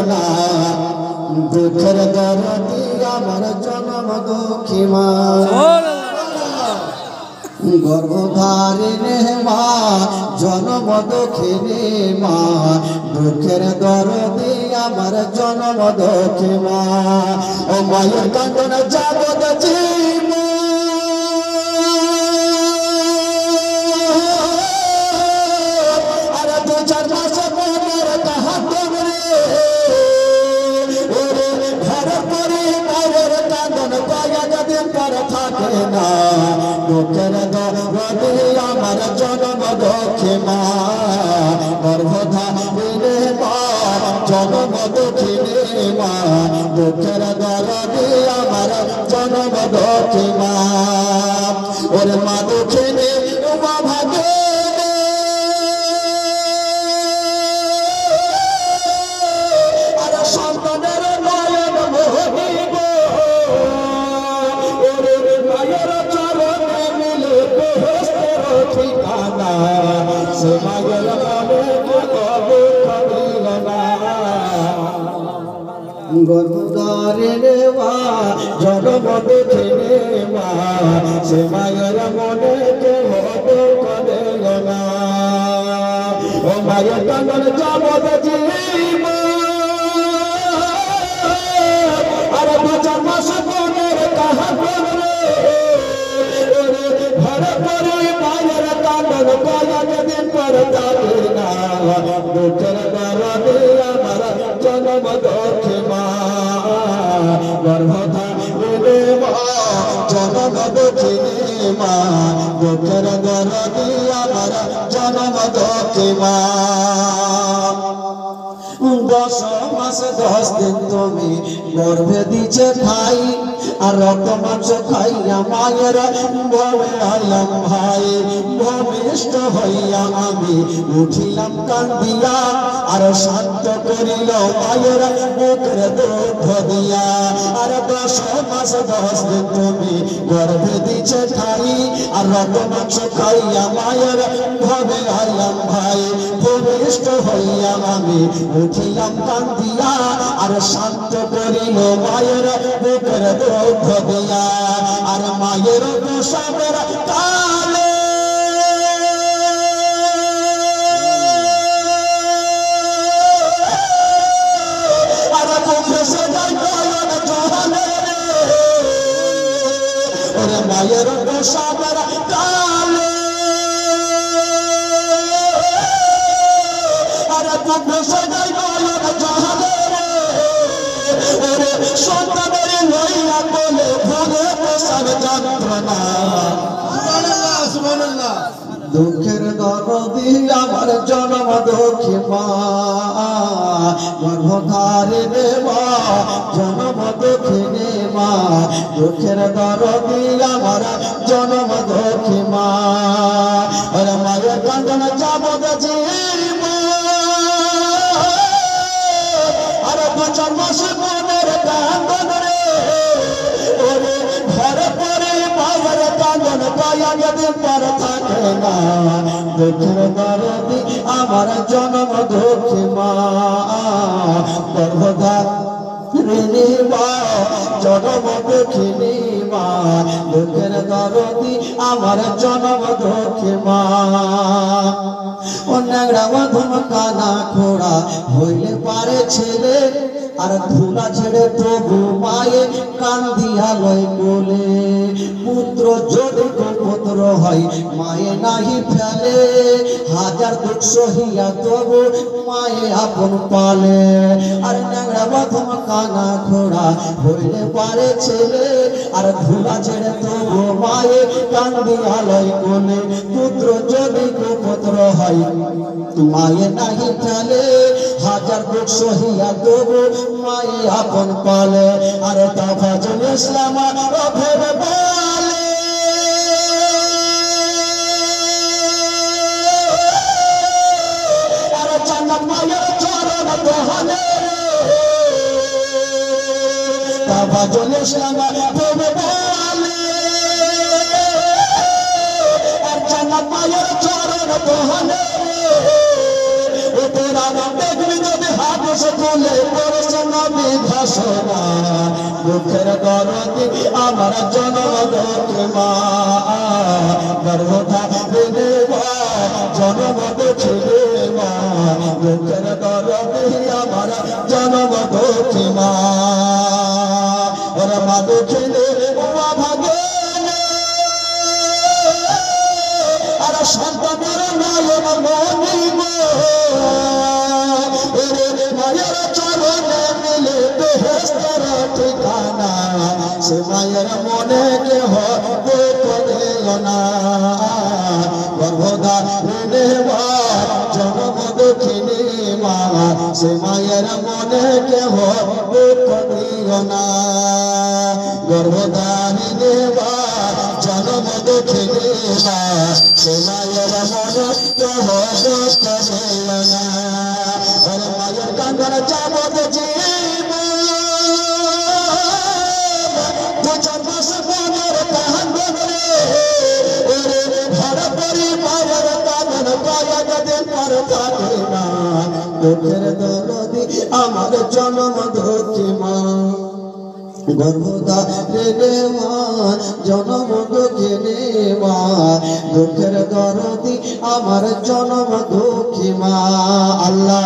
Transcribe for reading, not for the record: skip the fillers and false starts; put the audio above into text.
না দুঃখের দরদি আমার জনম দুঃখী মা গর্ভধারিণী মা জনম দুঃখিনী মা দুঃখের দরদি আমার জনম দুঃখী মা ও মায়ের কান্দন জগৎ জীব আরে দু চার মাস পর কাহা তোমরে ঘর পরে মায়ের কান্দন কয়েক দিন পর থাকে না দুঃখের দরদি আমার জনম দুঃখী মা গর্ভধারিণী মা জনম দুঃখিনী মা দুঃখের দরদি আমার জনম দুঃখী মা ওরে মা দুঃখিনী মা ভাগে আর সন্তানের নয়ন মোহিব ওরে মায়ের চরণে মিলে বেহেশতের ঠিকানা সে মায়ের নামে কবে করিল না গর্ভধারিণী মা জনম দুঃখিনী মা সে মায়ের মনে কেহ করিল না ও মায়ের কান্দন জগৎ জীব আরে দু চার মাস পরের কাহা তোমরে ঘর পরে মায়ের কান্দন কয়েক দিন পর থাকে না দুঃখের দরদি আমার জনম দুঃখী মা গর্ভধারিণী মা জনম দুঃখিনী মা দুঃখের দরদি আমার জনম দুঃখী মা 10 মাস 10 দিন তুমি গর্ভে দিছে খাই আর রক্ত মাংস খাইয়া মায়ের ভবে আইলাম ভাই ভূমিষ্ঠ হইয়া আমি উঠিলাম কান্দিয়া আর শান্ত করিল মায়ের বুকের দুঃখ দিয়া আর 10 মাস 10 দিন তুমি গর্ভে দিছে খাই আর রক্ত মাংস খাইয়া মায়ের ভবে আইলাম ভাই ভূমিষ্ঠ হইয়া আমি উঠিলাম কান্দিয়া আর শান্ত করিল মায়ের বুকের দুঃখ দিয়া আর মায়ের প্রসবের কালে আর মুখে সদাই নয়ন জলে ওরে মায়ের প্রসবের কালে আর মুখে সদাই নয়ন জলে ওরে সন্তানের লইয়া বলে ভোগে প্রসাদ যন্ত্রণা সুবহানাল্লাহ সুবহানাল্লাহ দুঃখের দরদি আমার জনম দুঃখী মা গর্ভধারিণী মা জনম দুঃখিনী মা দুঃখের দরদি আমার জনম দুঃখী মা ওরে মায়ের কান্দন জগৎ জীব আরে 2-4 মাস পরের কান্দন রে ওরে ঘর পরে মায়ের কান্দন কয়েক দিন পর থাকে না দুঃখের দরদি আমার জনম দুঃখী মা গর্ভধারিণী মা জনম দুঃখিনী মা দুঃখের দরদি আমার জনম দুঃখী মা অন্যাংরা মধুম কানা খোড়া হইলে পারে ছেলে আর ধুলা ছেড়ে তবু মায়ে কান্দিয়া লয় বলে পুত্র যদি পুত্র হয় মায়ে নাহি ফেলে হাজার দুঃখ সহিয়া তবু মায়ে আপন পালে আর ন্যাংরা মধুম কানা খোড়া হইলে পারে ছেলে আর ধুলা ছেড়ে তবু মায়ে কান্দিয়া লয় বলে পুত্র যদি পুত্র হয় মায়ে নাহি ফেলে হাজার দুঃখ সহিয়া তবু মায়ে আপন পালে আর তাফাজুল ইসলাম ফের বলে আর জান্নাত মায়ের চরণ দোহানে তাফাজুল ইসলাম ফের বলে আর জান্নাত মায়ের চরণ দোহানে তোরা দেখবি যদি হাদিস খুলে পড়ছে নবী ঘোষণা দুঃখের দরদি আমার জনমদকে মা গর্ভটা রে মা জনমদকে মা দুঃখের দরদি আমার জনমদকে মা ওরা মা দুঃখিনী মা ভাগে আর সন্তানের নয়ন মনি মায়ের চরণে মিলে বেহেশতের ঠিকানা সে মায়ের মনে কেহ করিল না গর্ভধারিণী মা জনম দুঃখিনী মা সে মায়ের মনে কেহ করিল না গর্ভধারিণী মা জনম দুঃখিনী মা সে মায়ের মনে কেহ করিল না মায়ের কাঙ্গন চাবত জীব দুজন মাস মনের কাঙ্গন রে ঘর পরিবারের কাঙ্গন কয়েক দিন পর থাকে না দুঃখের দরদি আমার জনম দুঃখী মা গর্ভধারিণী মা জনম দুঃখিনী মা দুঃখের দরদি আমার জনম দুঃখী মা আল্লাহ